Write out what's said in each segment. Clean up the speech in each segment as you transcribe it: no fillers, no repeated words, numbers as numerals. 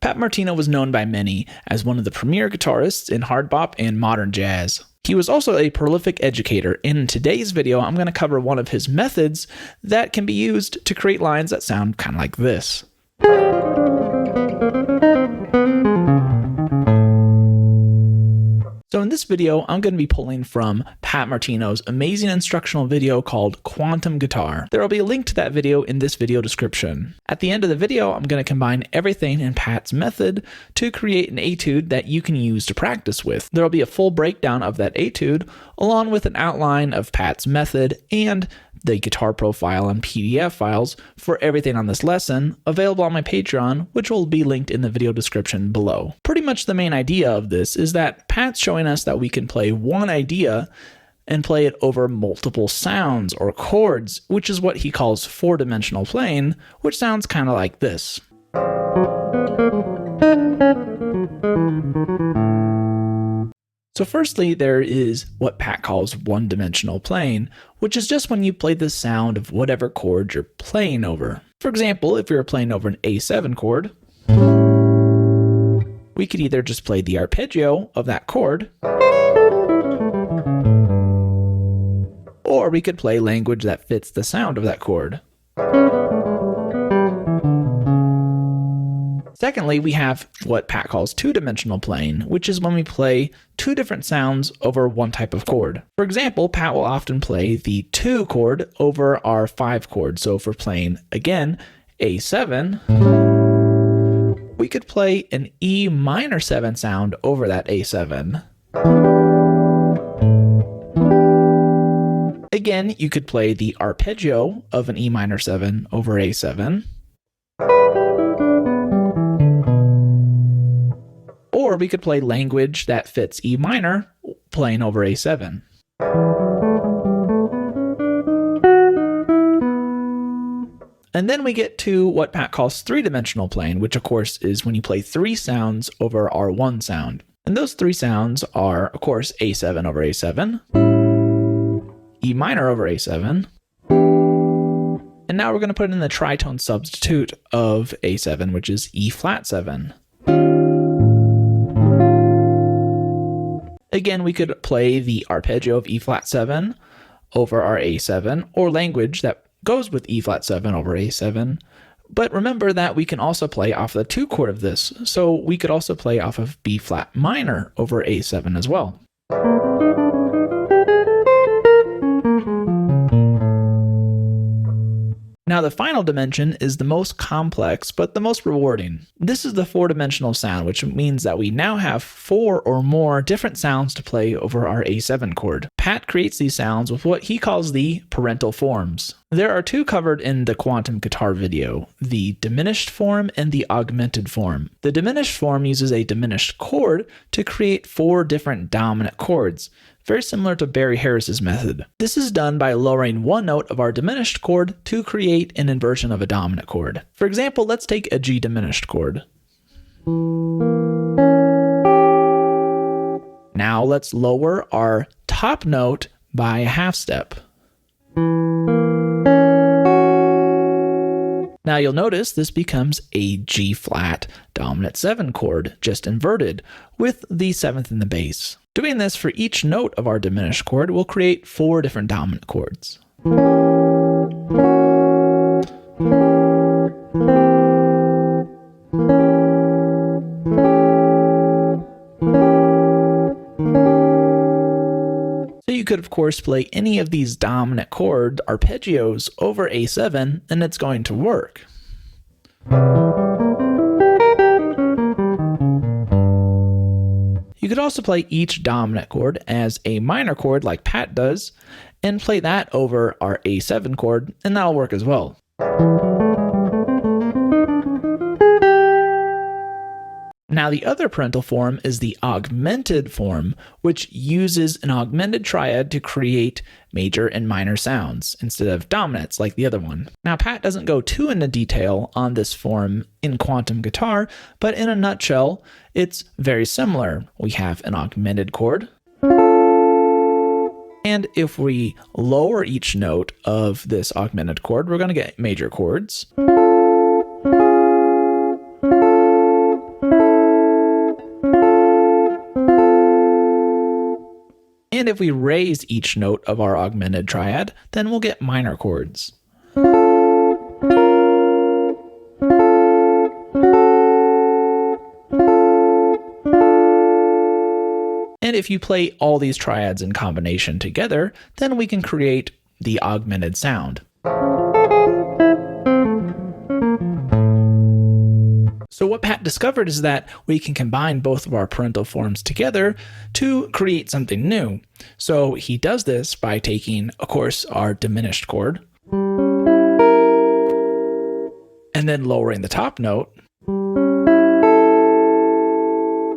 Pat Martino was known by many as one of the premier guitarists in hard bop and modern jazz. He was also a prolific educator, and in today's video I'm going to cover one of his methods that can be used to create lines that sound kind of like this. So in this video, I'm going to be pulling from Pat Martino's amazing instructional video called Quantum Guitar. There will be a link to that video in this video description. At the end of the video, I'm going to combine everything in Pat's method to create an etude that you can use to practice with. There will be a full breakdown of that etude, along with an outline of Pat's method and the guitar profile and PDF files for everything on this lesson, available on my Patreon, which will be linked in the video description below. Pretty much the main idea of this is that Pat's showing us that we can play one idea and play it over multiple sounds or chords, which is what he calls four-dimensional playing, which sounds kind of like this. So firstly, there is what Pat calls one-dimensional playing, which is just when you play the sound of whatever chord you're playing over. For example, if you're playing over an A7 chord, we could either just play the arpeggio of that chord, or we could play language that fits the sound of that chord. Secondly, we have what Pat calls two-dimensional playing, which is when we play two different sounds over one type of chord. For example, Pat will often play the 2 chord over our 5 chord. So if we're playing, again, A7, we could play an E minor 7 sound over that A7. Again, you could play the arpeggio of an E minor 7 over A7. Or we could play language that fits E minor, playing over A7. And then we get to what Pat calls three-dimensional playing, which of course is when you play 3 sounds over our 1 sound. And those 3 sounds are, of course, A7 over A7, E minor over A7, and now we're going to put in the tritone substitute of A7, which is E flat 7. Again, we could play the arpeggio of E flat 7 over our A7, or language that goes with E flat 7 over A7. But remember that we can also play off the 2 chord of this, so we could also play off of B flat minor over A7 as well. Now the final dimension is the most complex, but the most rewarding. This is the 4-dimensional sound, which means that we now have 4 or more different sounds to play over our A7 chord. Pat creates these sounds with what he calls the parental forms. There are 2 covered in the Quantum Guitar video, the diminished form and the augmented form. The diminished form uses a diminished chord to create 4 different dominant chords, very similar to Barry Harris's method. This is done by lowering 1 note of our diminished chord to create an inversion of a dominant chord. For example, let's take a G diminished chord. Now let's lower our top note by a half step. Now you'll notice this becomes a G flat dominant 7 chord, just inverted, with the 7th in the bass. Doing this for each note of our diminished chord will create 4 different dominant chords. So you could of course play any of these dominant chord arpeggios over A7 and it's going to work. You could also play each dominant chord as a minor chord like Pat does, and play that over our A7 chord, and that'll work as well. Now the other parental form is the augmented form, which uses an augmented triad to create major and minor sounds instead of dominants like the other one. Now Pat doesn't go too into detail on this form in Quantum Guitar, but in a nutshell, it's very similar. We have an augmented chord, and if we lower each note of this augmented chord, we're going to get major chords. And if we raise each note of our augmented triad, then we'll get minor chords. And if you play all these triads in combination together, then we can create the augmented sound. So what Pat discovered is that we can combine both of our parental forms together to create something new. So he does this by taking, of course, our diminished chord, and then lowering the top note,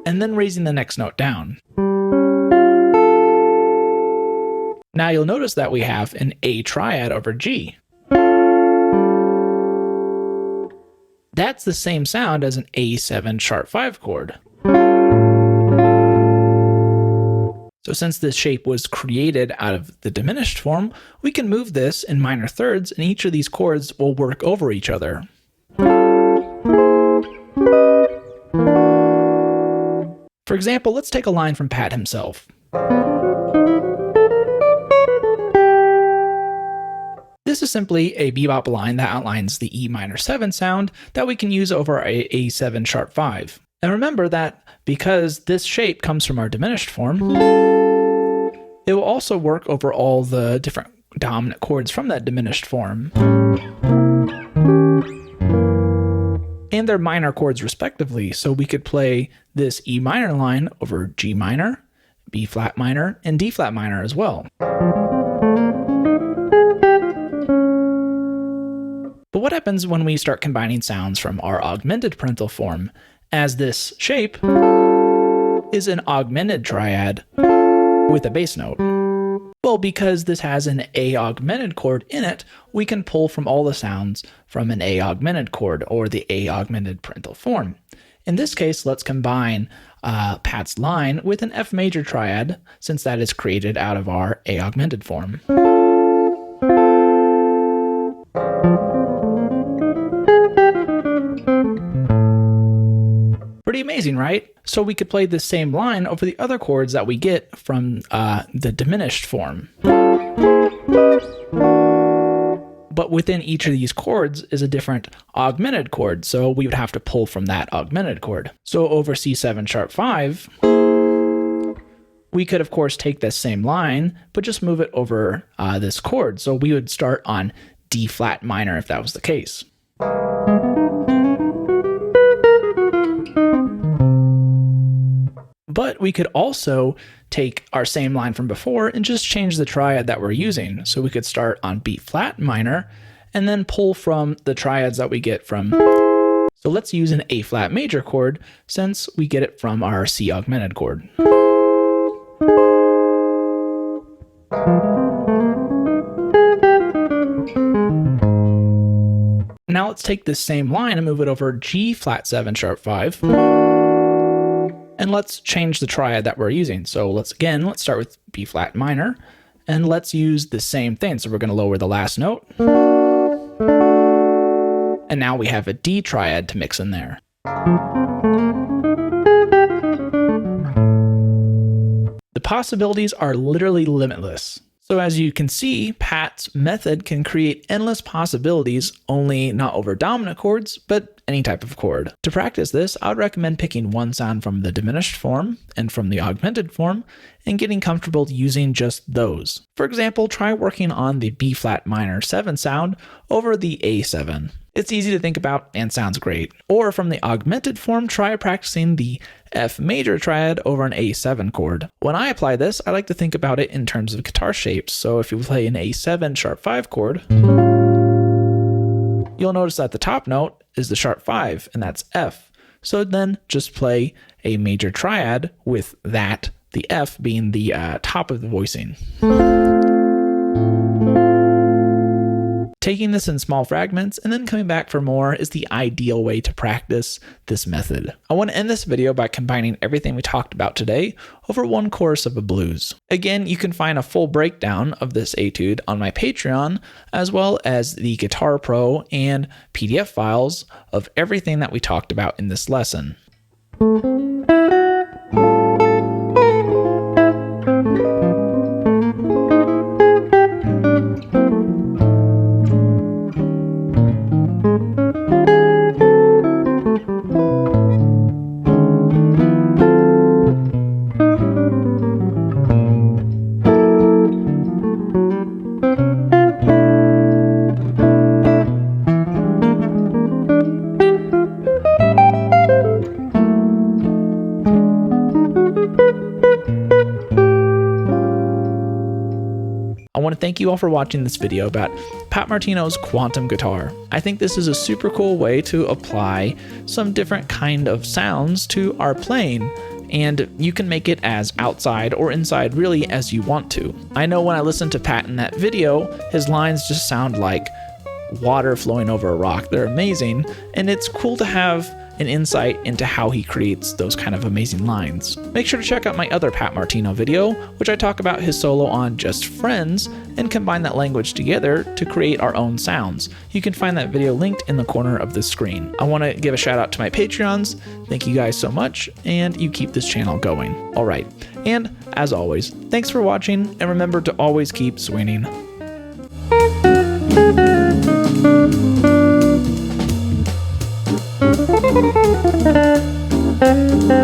and then raising the next note down. Now you'll notice that we have an A triad over G. That's the same sound as an A7 sharp 5 chord. So since this shape was created out of the diminished form, we can move this in minor thirds, and each of these chords will work over each other. For example, let's take a line from Pat himself. This is simply a bebop line that outlines the E minor 7 sound that we can use over a A7 sharp 5. And remember that because this shape comes from our diminished form, it will also work over all the different dominant chords from that diminished form. And their minor chords respectively, so we could play this E minor line over G minor, B flat minor, and D flat minor as well. But what happens when we start combining sounds from our augmented parental form, as this shape is an augmented triad with a bass note? Well, because this has an A augmented chord in it, we can pull from all the sounds from an A augmented chord or the A augmented parental form. In this case, let's combine Pat's line with an F major triad, since that is created out of our A augmented form. Pretty amazing, right? So we could play the same line over the other chords that we get from the diminished form. But within each of these chords is a different augmented chord, so we would have to pull from that augmented chord. So over C7 sharp 5, we could of course take this same line, but just move it over this chord. So we would start on D flat minor if that was the case. But we could also take our same line from before and just change the triad that we're using. So we could start on B flat minor and then pull from the triads that we get from. So let's use an A flat major chord since we get it from our C augmented chord. Now let's take this same line and move it over G flat 7 sharp 5. And let's change the triad that we're using. So let's start with B flat minor, and let's use the same thing. So we're going to lower the last note. And now we have a D triad to mix in there. The possibilities are literally limitless. So as you can see, Pat's method can create endless possibilities, only not over dominant chords, but any type of chord. To practice this, I would recommend picking one sound from the diminished form and from the augmented form and getting comfortable using just those. For example, try working on the B flat minor 7 sound over the A7. It's easy to think about and sounds great. Or from the augmented form, try practicing the F major triad over an A7 chord. When I apply this, I like to think about it in terms of guitar shapes. So if you play an A7 sharp 5 chord, you'll notice that the top note is the sharp 5, and that's F. So then just play a major triad with that, the F being the top of the voicing. Taking this in small fragments and then coming back for more is the ideal way to practice this method. I want to end this video by combining everything we talked about today over one chorus of a blues. Again, you can find a full breakdown of this etude on my Patreon, as well as the Guitar Pro and PDF files of everything that we talked about in this lesson. thank you all for watching this video about Pat Martino's quantum guitar. I think this is a super cool way to apply some different kind of sounds to our playing, and you can make it as outside or inside really as you want to. I know when I listened to Pat in that video, his lines just sound like water flowing over a rock. They're amazing, and it's cool to have an insight into how he creates those kind of amazing lines. Make sure to check out my other Pat Martino video, which I talk about his solo on Just Friends and combine that language together to create our own sounds. You can find that video linked in the corner of the screen. I want to give a shout out to my Patreons. Thank you guys so much, and you keep this channel going. All right, and as always, thanks for watching, and remember to always keep swinging. Thank you.